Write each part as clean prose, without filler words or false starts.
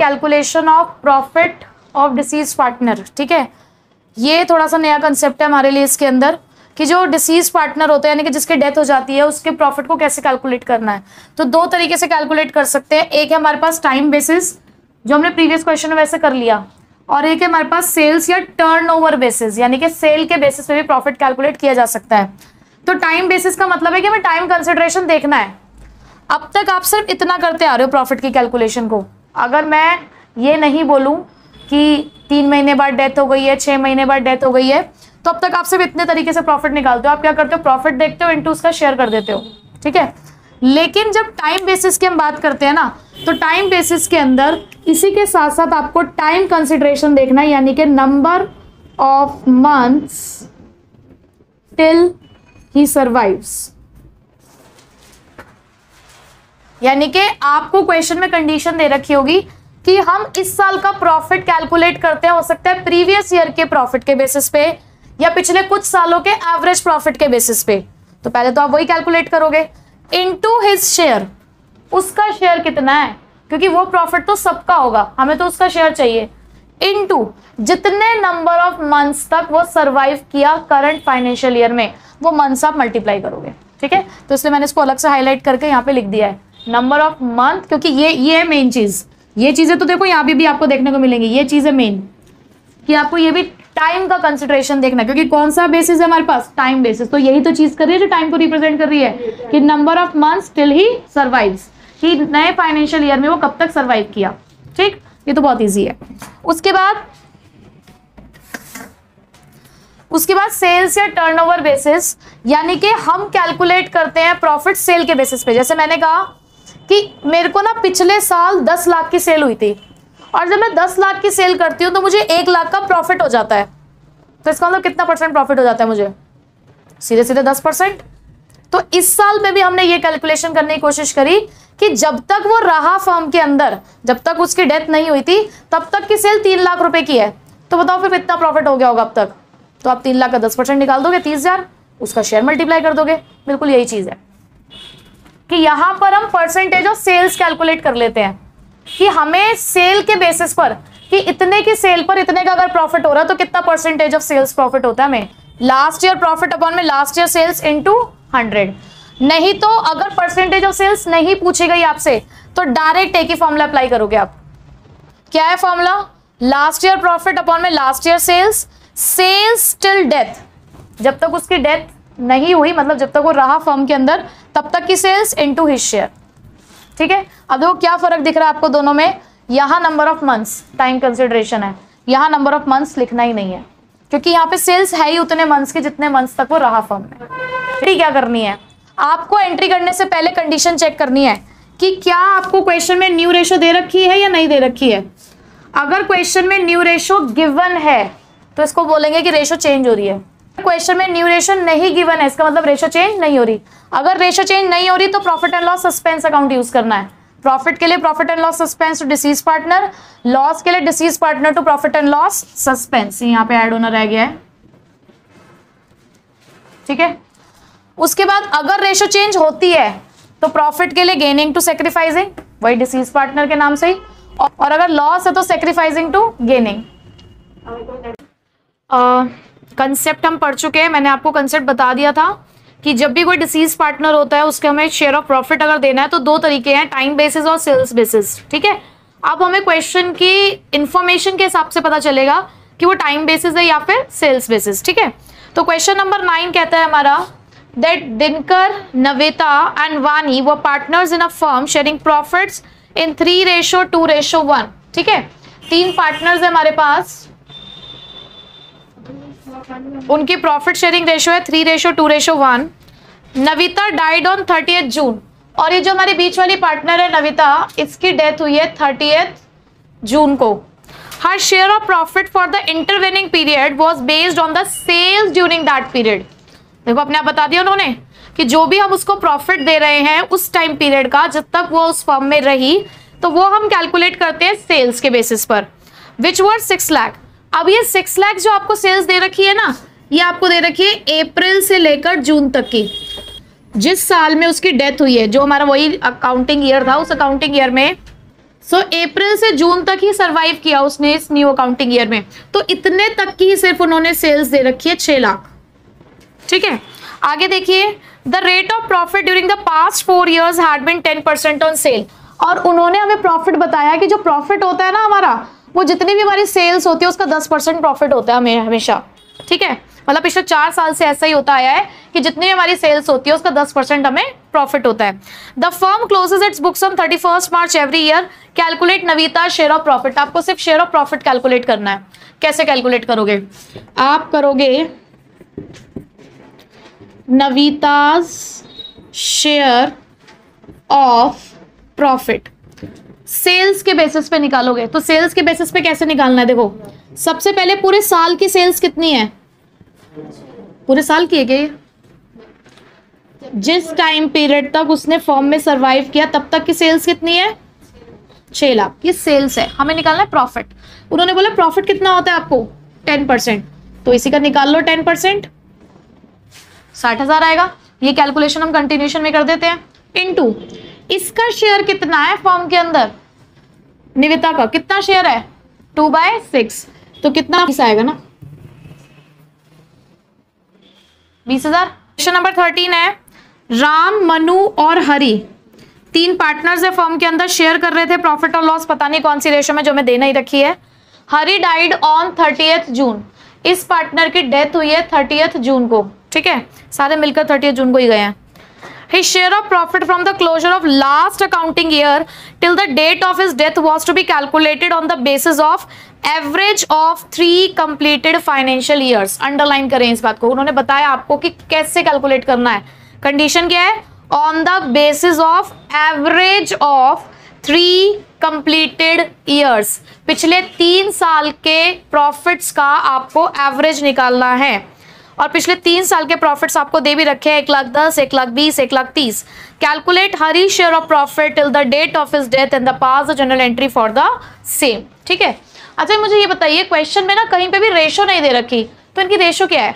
Calculation of profit of disease partner. ठीक है, ये थोड़ा सा नया कंसेप्ट है हमारे लिए इसके अंदर कि जो डिसीज पार्टनर होते हैं यानी कि जिसकी डेथ हो जाती है उसके प्रॉफिट को कैसे कैलकुलेट करना है। तो दो तरीके से कैलकुलेट कर सकते हैं, एक है हमारे पास टाइम बेसिस जो हमने प्रीवियस क्वेश्चन में वैसे कर लिया, और एक है हमारे पास सेल्स या टर्नओवर बेसिस यानी कि सेल के बेसिस पे भी प्रॉफिट कैलकुलेट किया जा सकता है। तो टाइम बेसिस का मतलब है कि हमें टाइम कंसिडरेशन देखना है। अब तक आप सिर्फ इतना करते आ रहे हो प्रॉफिट की कैलकुलेशन को। अगर मैं ये नहीं बोलूं कि 3 महीने बाद डेथ हो गई है, 6 महीने बाद डेथ हो गई है, तो अब तक आप सिर्फ इतने तरीके से प्रॉफिट निकालते हो। आप क्या करते हो, प्रॉफिट देखते हो इनटू उसका शेयर कर देते हो। ठीक है, लेकिन जब टाइम बेसिस की हम बात करते हैं ना, तो टाइम बेसिस के अंदर इसी के साथ साथ आपको टाइम कंसिडरेशन देखना है यानी कि number of months till he survives. यानी कि आपको क्वेश्चन में कंडीशन दे रखी होगी कि हम इस साल का प्रॉफिट कैलकुलेट करते हैं, हो सकता है प्रीवियस ईयर के प्रॉफिट के बेसिस पे या पिछले कुछ सालों के एवरेज प्रॉफिट के बेसिस पे। तो पहले तो आप वही कैलकुलेट करोगे इनटू हिज शेयर, उसका शेयर कितना है, क्योंकि वो प्रॉफिट तो सबका होगा, हमें तो उसका शेयर चाहिए, इनटू जितने नंबर ऑफ मंथ्स तक वो सर्वाइव किया करंट फाइनेंशियल ईयर में, वो मंथ्स आप मल्टीप्लाई करोगे। ठीक है, तो इसलिए मैंने इसको अलग से हाईलाइट करके यहाँ पे लिख दिया है नंबर ऑफ मंथ, क्योंकि ये है मेन चीज। ये चीजें तो देखो यहाँ भी आपको देखने को मिलेंगी, ये चीज है मेन कि आपको ये भी टाइम का कंसिडरेशन देखना है, क्योंकि कौन सा बेसिस है हमारे पास, टाइम बेसिस। तो यही तो चीज कर रही है जो टाइम को रिप्रेजेंट कर रही है कि number of months till he survives, कि नए फाइनेंशियल ईयर में वो कब तक सर्वाइव किया। ठीक, ये तो बहुत इजी है। उसके बाद सेल्स या टर्नओवर बेसिस, यानी कि हम कैलकुलेट करते हैं प्रॉफिट सेल के बेसिस पे। जैसे मैंने कहा कि मेरे को ना पिछले साल 10 लाख की सेल हुई थी, और जब मैं 10 लाख की सेल करती हूँ तो मुझे 1 लाख का प्रॉफिट हो जाता है। तो इसका मतलब कितना परसेंट प्रॉफिट हो जाता है मुझे, सीधे सीधे 10%। तो इस साल में भी हमने ये कैलकुलेशन करने की कोशिश करी कि जब तक वो रहा फर्म के अंदर, जब तक उसकी डेथ नहीं हुई थी, तब तक की सेल 3 लाख रुपए की है। तो बताओ फिर कितना प्रॉफिट हो गया होगा अब तक। तो आप 3 लाख का 10% निकाल दोगे, 30,000, उसका शेयर मल्टीप्लाई कर दोगे। बिल्कुल यही चीज है कि यहां पर हम परसेंटेज ऑफ सेल्स कैलकुलेट कर लेते हैं कि हमें सेल के बेसिस पर कि इतने की सेल पर इतने का अगर प्रॉफिट हो रहा है तो कितना परसेंटेज ऑफ सेल्स प्रॉफिट होता है हमें, लास्ट ईयर प्रॉफिट अपॉन में लास्ट ईयर सेल्स इनटू 100। नहीं तो अगर परसेंटेज ऑफ सेल्स नहीं पूछी गई आपसे तो डायरेक्ट एक ही फॉर्मूला अप्लाई करोगे आप। क्या है formula, last year profit upon में last year sales, sales till death, जब तक उसकी डेथ नहीं हुई, मतलब जब तक वो रहा फर्म के अंदर तब तक की सेल्स इनटू हिज शेयर। ठीक है, अब देखो क्या फर्क दिख रहा है आपको दोनों में। यहां number of months time consideration है, यहां नंबर ऑफ मंथ्स लिखना ही नहीं है, क्योंकि यहाँ पे सेल्स है ही उतने मंथ्स के जितने मंथ्स तक वो रहा फर्म में। ठीक, क्या करनी है आपको, एंट्री करने से पहले कंडीशन चेक करनी है कि क्या आपको क्वेश्चन में न्यू रेशो दे रखी है या नहीं दे रखी है। अगर क्वेश्चन में न्यू रेशो गिवन है तो इसको बोलेंगे कि रेशो चेंज हो रही है। क्वेश्चन में न्यू रेशो नहीं गिवन है, इसका मतलब रेशो चेंज नहीं हो रही। अगर रेशो चेंज नहीं हो रही तो profit and loss suspense account use करना है। प्रॉफिट के लिए profit and loss suspense to deceased partner, loss के लिए deceased partner to profit and loss suspense, यहाँ पे ऐड होना रह गया है। ठीक है, उसके बाद अगर रेशो चेंज होती है तो प्रॉफिट के लिए गेनिंग टू सेक्रीफाइसिंग, वही डिसीज पार्टनर के नाम से ही, और अगर लॉस है तो सेक्रीफाइसिंग टू गेनिंग। कंसेप्ट हम पढ़ चुके हैं, मैंने आपको कंसेप्ट बता दिया था कि जब भी कोई डिसीज पार्टनर होता है उसके हमें शेयर ऑफ प्रॉफिट अगर देना है तो दो तरीके हैं, टाइम बेसिस और सेल्स बेसिस। ठीक है, अब हमें क्वेश्चन की इंफॉर्मेशन के हिसाब से पता चलेगा कि वो टाइम बेसिस है या फिर सेल्स बेसिस। ठीक है, तो क्वेश्चन नंबर 9 कहता है हमारा दैट दिनकर, नवेता एंड वानी वर partners in a firm sharing profits इन 3:2:1। ठीक है, 3 पार्टनर्स है हमारे पास, उनकी प्रॉफिट शेयरिंग रेशो है 3:2:1। नविता डाइड ऑन 30th जून, और ये जो हमारी बीच वाली पार्टनर है नविता, इसकी डेथ हुई है 30th जून को। हर share of profit for the intervening period was based on the sales during that period. देखो अपने आप बता दिया उन्होंने कि जो भी हम उसको प्रॉफिट दे रहे हैं उस टाइम पीरियड का, जब तक वो उस फर्म में रही, तो वो हम कैलकुलेट करते हैं सेल्स के बेसिस पर, विच वर 6 लाख। अब ये 6 लाख जो आपको सेल्स दे रखी है ना, ये आपको दे रखी है अप्रैल से लेकर जून तक की, जिस साल में उसकी डेथ हुई है, जो हमारा वही अकाउंटिंग ईयर था, उस अकाउंटिंग ईयर में सो अप्रैल से जून तक ही सरवाइव किया उसने इस न्यू अकाउंटिंग ईयर में, तो इतने तक की ही सिर्फ उन्होंने सेल्स दे रखी है 6 लाख। ठीक है, आगे देखिए, the rate of profit during the past 4 years had been 10% on sale. और उन्होंने हमें प्रॉफिट बताया कि जो प्रॉफिट होता है ना हमारा, वो जितनी भी हमारी सेल्स होती है उसका 10% प्रॉफिट होता है हमें हमेशा। ठीक है, मतलब पिछले 4 साल से ऐसा ही होता आया है कि जितनी भी हमारी सेल्स होती है उसका 10% हमें प्रॉफिट होता है। The firm closes its books on 31 March every year. Calculate Navita share of profit. आपको सिर्फ शेयर ऑफ प्रॉफिट कैलकुलेट करना है। कैसे कैलकुलेट करोगे? आप करोगे नवीताज शेयर ऑफ प्रॉफिट, सेल्स के बेसिस पे निकालोगे। तो सेल्स के बेसिस पे कैसे निकालना है? देखो, सबसे पहले पूरे साल की सेल्स कितनी है? पूरे साल की है क्या? जिस टाइम पीरियड तक उसने फर्म में सरवाइव किया तब तक की सेल्स कितनी है? 6 लाख। ये सेल्स है, हमें निकालना है प्रॉफिट। उन्होंने बोला प्रॉफिट कितना होता है आपको? 10%। तो इसी का निकाल लो 10%, 60,000 आएगा। ये कैलकुलेशन हम कंटिन्यूशन में कर देते हैं। इनटू इसका शेयर कितना है फर्म के अंदर? निविता का कितना शेयर है? 2/6। तो कितना आएगा ना? 20,000। क्वेश्चन नंबर 13 है, राम, मनु और हरि 3 पार्टनर्स है फर्म के अंदर, शेयर कर रहे थे प्रॉफिट और लॉस, पता नहीं कौन सी रेशो में, जो मैं देना ही रखी है। हरि डाइड ऑन 30th जून। इस पार्टनर की डेथ हुई है 30th जून को। ठीक है, सारे मिलकर 30th जून को ही गए हैं। His share of profit from the closure of last accounting year till the date of his death was to be calculated on the basis of average of 3 completed financial years। Underline करें इस बात को। उन्होंने बताया आपको कि कैसे calculate करना है। कंडीशन क्या है? On the basis of average of 3 completed years। पिछले 3 साल के प्रॉफिट्स का आपको एवरेज निकालना है। और पिछले 3 साल के प्रॉफिट्स आपको दे भी रखे हैं, 1,10,000, 1,20,000, 1,30,000। Calculate Hari share of profit till the date of his death and the pass the general entry for the same. ठीक है, अच्छा मुझे ये बताइए, क्वेश्चन में ना कहीं पे भी रेशो नहीं दे रखी, तो इनकी रेशो क्या है?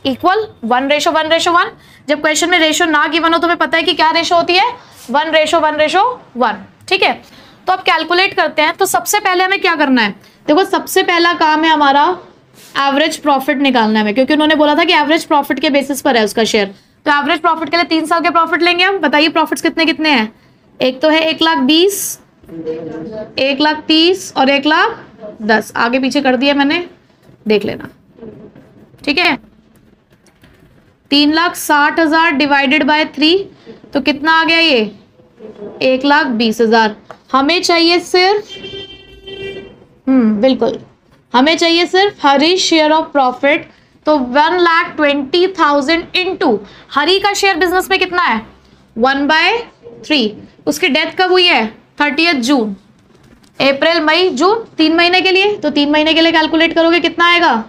इक्वल 1:1:1। जब क्वेश्चन में रेशो ना गिवन हो तो हमें पता है कि क्या रेशो होती है? 1:1:1। ठीक है, तो अब कैलकुलेट करते हैं। तो सबसे पहले हमें क्या करना है? देखो, सबसे पहला काम है हमारा एवरेज प्रॉफिट निकालना है, क्योंकि उन्होंने बोला था कि एवरेज प्रॉफिट के बेसिस पर है उसका शेयर। तो एवरेज प्रॉफिट के लिए 3 साल के प्रॉफिट लेंगे हम। बताइए प्रॉफिट्स कितने कितने हैं? एक तो है 1,20,000, 1,30,000 और 1,10,000। आगे पीछे कर दिया मैंने, देख लेना। ठीक है, 3,60,000 डिवाइडेड बाय 3, तो कितना आ गया ये? 1,20,000। हमें चाहिए सिर्फ बिल्कुल, हमें चाहिए सिर्फ हरी शेयर ऑफ प्रॉफिट। तो 1,20,000 इंटू हरी का शेयर बिजनेस में कितना है? 1/3। उसकी डेथ कब हुई है? 30th जून। अप्रैल, मई, जून, 3 महीने के लिए। तो 3 महीने के लिए कैलकुलेट करोगे कितना आएगा?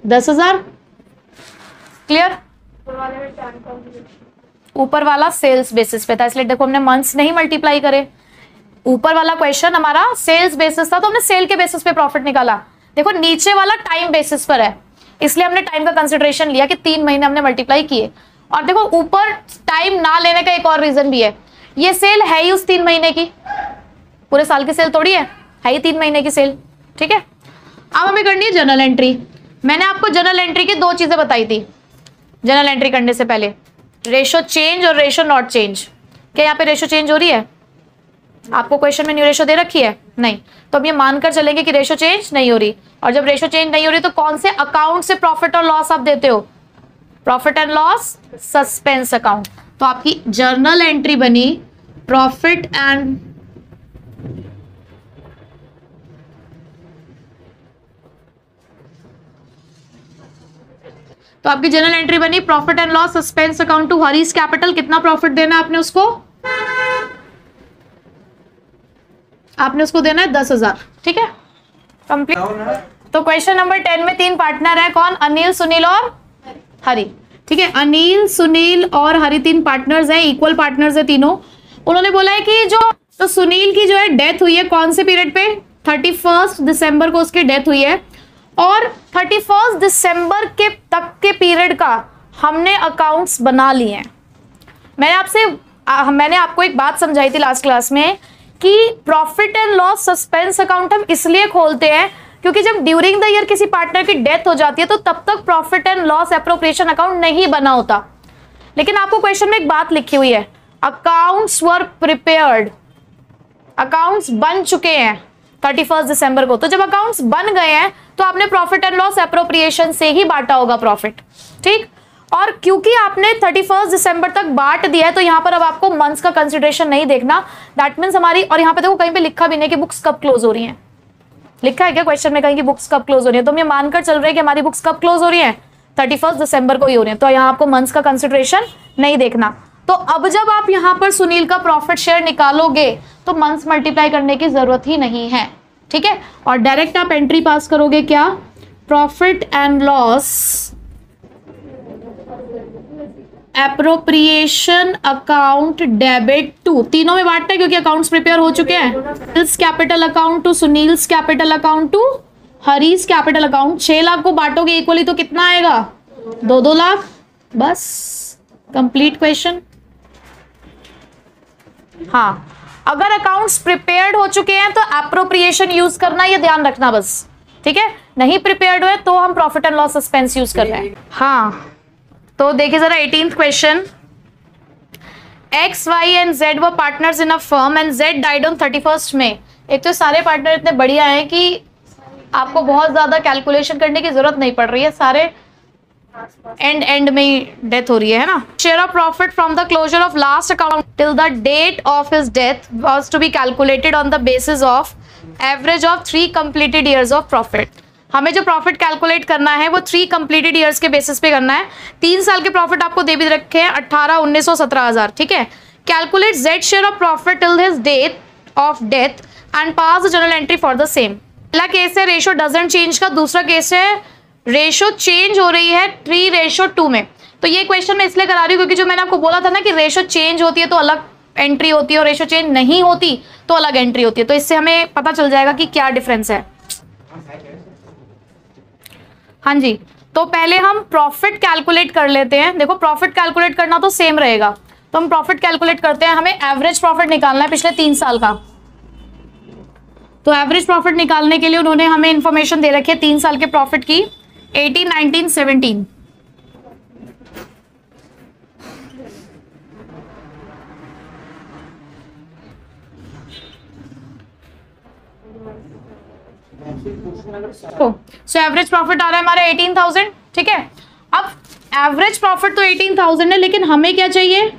10,000। क्लियर? ऊपर वाला सेल्स बेसिस पे था, इसलिए देखो हमने मंथ्स नहीं मल्टीप्लाई करे। ऊपर वाला क्वेश्चन हमारा सेल्स बेसिस था, तो हमने सेल के बेसिस पे प्रॉफिट निकाला। देखो नीचे वाला टाइम बेसिस पर है, इसलिए हमने टाइम का कंसिडरेशन लिया कि 3 महीने हमने मल्टीप्लाई किए। और देखो ऊपर टाइम ना लेने का एक और रीजन भी है, ये सेल है ही उस 3 महीने की, पूरे साल की सेल थोड़ी है ही 3 महीने की सेल। ठीक है, अब हमें करनी है जनरल एंट्री। मैंने आपको जनरल एंट्री की 2 चीजें बताई थी जनरल एंट्री करने से पहले, रेशो चेंज और रेशो नॉट चेंज। क्या यहाँ पे रेशो चेंज हो रही है? आपको क्वेश्चन में न्यू रेशो दे रखी है? नहीं। तो अब ये मानकर चलेंगे कि रेशो चेंज नहीं हो रही। और जब रेशो चेंज नहीं हो रही तो कौन से अकाउंट से प्रॉफिट और लॉस आप देते हो? Profit and loss suspense account. तो आपकी जर्नल एंट्री बनी profit and profit and loss suspense account to Hari's capital. कितना प्रॉफिट देना है आपने उसको? आपने उसको देना है 10,000। ठीक है, कंप्लीट। तो क्वेश्चन नंबर 10 में 3 पार्टनर है, कौन? अनिल, सुनील और हरि। ठीक है, अनिल, सुनील और हरि 3 पार्टनर्स हैं, इक्वल पार्टनर्स है तीनों। उन्होंने बोला है कि तो सुनील की जो है डेथ हुई है कौन से पीरियड पे? 31 दिसंबर को उसकी डेथ हुई है। और 31 दिसंबर के तक के पीरियड का हमने अकाउंट्स बना लिए हैं। मैंने आपसे मैंने आपको एक बात समझाई थी लास्ट क्लास में कि profit and loss suspense account हम इसलिए खोलते हैं क्योंकि जब ड्यूरिंग द ईयर किसी पार्टनर की डेथ हो जाती है तो तब तक profit and loss appropriation account नहीं बना होता। लेकिन आपको क्वेश्चन में एक बात लिखी हुई है, अकाउंट्स वर प्रिपेयर्ड, अकाउंट्स बन चुके हैं 31 दिसंबर को। तो जब अकाउंट्स बन गए हैं तो आपने प्रॉफिट एंड लॉस एप्रोप्रिएशन से ही बांटा होगा प्रॉफिट, ठीक। और क्योंकि आपने 31 दिसंबर तक बांट दिया है तो यहां पर अब आपको मंथ्स का कंसिडरेशन नहीं देखना। दैट मींस हमारी, और यहां पे देखो कहीं पे लिखा भी नहीं कि बुक्स कब क्लोज हो रही हैं, लिखा है क्या क्वेश्चन में कहीं कि बुक्स कब क्लोज हो रही है? तो हम ये मानकर चल रहे हैं कि हमारी बुक्स कब क्लोज हो रही है, 31 दिसंबर को ही हो रही है, तो यहाँ आपको मंथ्स का कंसिडरेशन नहीं देखना। तो अब जब आप यहाँ पर सुनील का प्रॉफिट शेयर निकालोगे तो मंथ्स मल्टीप्लाई करने की जरूरत ही नहीं है, ठीक है। और डायरेक्ट आप एंट्री पास करोगे क्या, profit and loss appropriation account debit to, तीनों में बांटना है क्योंकि अकाउंट्स प्रिपेयर हो चुके हैं। Sunil's capital account to Sunil's capital account to Harish capital account. 6 lakh को बांटोगे इक्वली तो कितना आएगा, 2-2 लाख, बस कंप्लीट क्वेश्चन। हाँ, अगर अकाउंट्स प्रिपेयर्ड हो चुके हैं तो एप्रोप्रिएशन यूज करना, ये ध्यान रखना बस, ठीक है। नहीं प्रिपेयर्ड हुए तो हम profit and loss suspense use कर रहे हैं। हाँ, तो देखिए जरा 18th question, X, Y and Z were partners in a firm and Z died on 31 मई। एक तो सारे पार्टनर इतने बढ़िया हैं कि आपको बहुत ज्यादा कैलकुलेशन करने की जरूरत नहीं पड़ रही है, सारे एंड में ही डेथ हो रही है ना। Share of profit from the closure of last account till the date of his death was to be calculated on the basis of average of 3 completed years of profit. हमें जो profit calculate करना है वो 3 completed years के basis पे करना है। 3 साल के प्रॉफिट आपको दे भी रखे हैं, 18, 19 और 17,000, ठीक है। Calculate Z share of profit till his date of death and pass the journal entry for the same. पहला केस है रेशो डजंट चेंज का, दूसरा केस है रेशो चेंज हो रही है 3:2 में। तो ये क्वेश्चन मैं इसलिए करा रही हूँ क्योंकि जो मैंने आपको बोला था ना कि रेशो चेंज होती है तो अलग एंट्री होती है और रेशो चेंज नहीं होती तो अलग एंट्री होती है, तो इससे हमें पता चल जाएगा कि क्या डिफरेंस है। हाँ जी, तो पहले हम प्रॉफिट कैलकुलेट कर लेते हैं। देखो प्रॉफिट कैलकुलेट करना तो सेम रहेगा, तो हम प्रॉफिट कैलकुलेट करते हैं। हमें एवरेज प्रॉफिट निकालना है पिछले 3 साल का। तो एवरेज प्रॉफिट निकालने के लिए उन्होंने हमें इंफॉर्मेशन दे रखी है 3 साल के प्रॉफिट की, 18, 19, 17। सो एवरेज प्रॉफिट आ रहा है हमारा 18,000, ठीक है। अब एवरेज प्रॉफिट तो 18,000 है, लेकिन हमें क्या चाहिए,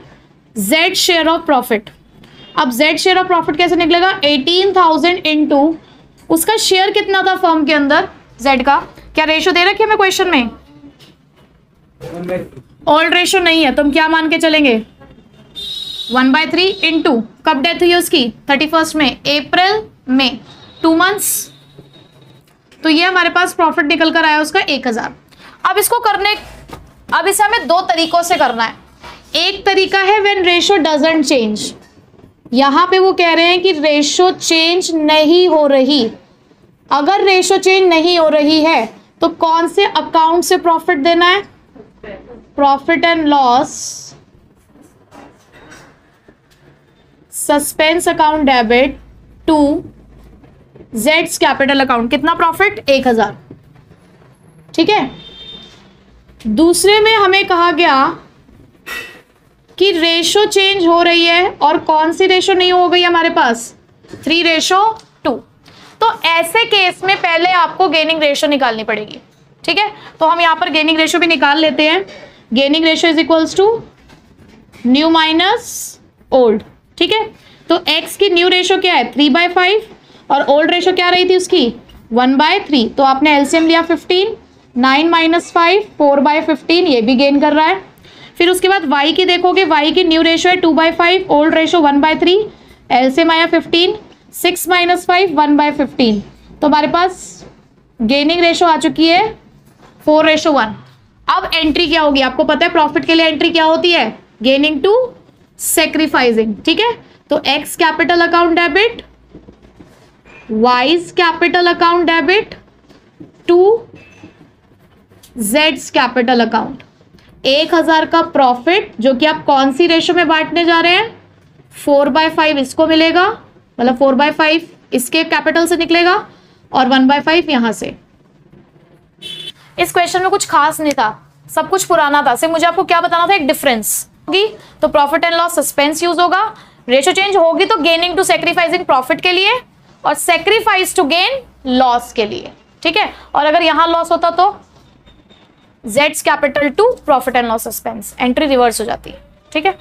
Z शेयर ऑफ प्रॉफिट। अब Z शेयर ऑफ प्रॉफिट कैसे निकलेगा, 18,000 इंटू उसका शेयर कितना था फर्म के अंदर, Z का। क्या रेशो दे रखी है हमें क्वेश्चन में, ओल्ड रेशो नहीं है तो हम क्या मान के चलेंगे, 1/3 इंटू कब डेथ हुई उसकी, 31 में, अप्रैल में, 2 मंथ्स। तो ये हमारे पास प्रॉफिट निकल कर आया उसका 1,000। अब इसको करने, अब इसे हमें 2 तरीकों से करना है। एक तरीका है व्हेन रेशो डजंट चेंज, यहां पे वो कह रहे हैं कि रेशो चेंज नहीं हो रही। अगर रेशो चेंज नहीं हो रही है तो कौन से अकाउंट से प्रॉफिट देना है, profit and loss suspense account debit to Z's capital account. कितना प्रॉफिट, 1,000, ठीक है। दूसरे में हमें कहा गया कि रेशो चेंज हो रही है और कौन सी रेशो नहीं हो गई हमारे पास, 3:2। तो ऐसे केस में पहले आपको गेनिंग रेशो निकालनी पड़ेगी, ठीक है। तो हम यहां पर गेनिंग रेशो भी निकाल लेते हैं। Gaining ratio is equals to new minus old, ठीक है। तो x की न्यू रेशो क्या है, 3/5 और ओल्ड रेशो क्या रही थी उसकी, 1/3। तो आपने एलसीएम लिया 15, 9 - 5, 4/15, ये भी गेन कर रहा है। फिर उसके बाद y की देखोगे, y की न्यू रेशो है 2/5, ओल्ड रेशो 1/3, एलसीएम आया 15, 6 - 5, 1/15। तो हमारे पास गेनिंग रेशो आ चुकी है 4:1। अब एंट्री क्या होगी, आपको पता है प्रॉफिट के लिए एंट्री क्या होती है, गेनिंग टू सेक्रीफाइसिंग, ठीक है। तो x capital account debit, Y's capital account debit to Z's capital account. 1000 का प्रॉफिट जो कि आप कौन सी रेशो में बांटने जा रहे हैं, 4/5 इसको मिलेगा, मतलब 4/5 इसके कैपिटल से निकलेगा और 1/5 यहां से। इस क्वेश्चन में कुछ खास नहीं था, सब कुछ पुराना था, सिर्फ मुझे आपको क्या बताना था, एक डिफरेंस होगी तो profit and loss suspense use होगा, रेशो चेंज होगी तो गेनिंग टू सेक्रीफाइसिंग प्रॉफिट के लिए और सेक्रीफाइस टू गेन लॉस के लिए, ठीक है। और अगर यहां लॉस होता तो जेड्स capital to profit and loss suspense, entry reverse हो जाती है, ठीक है।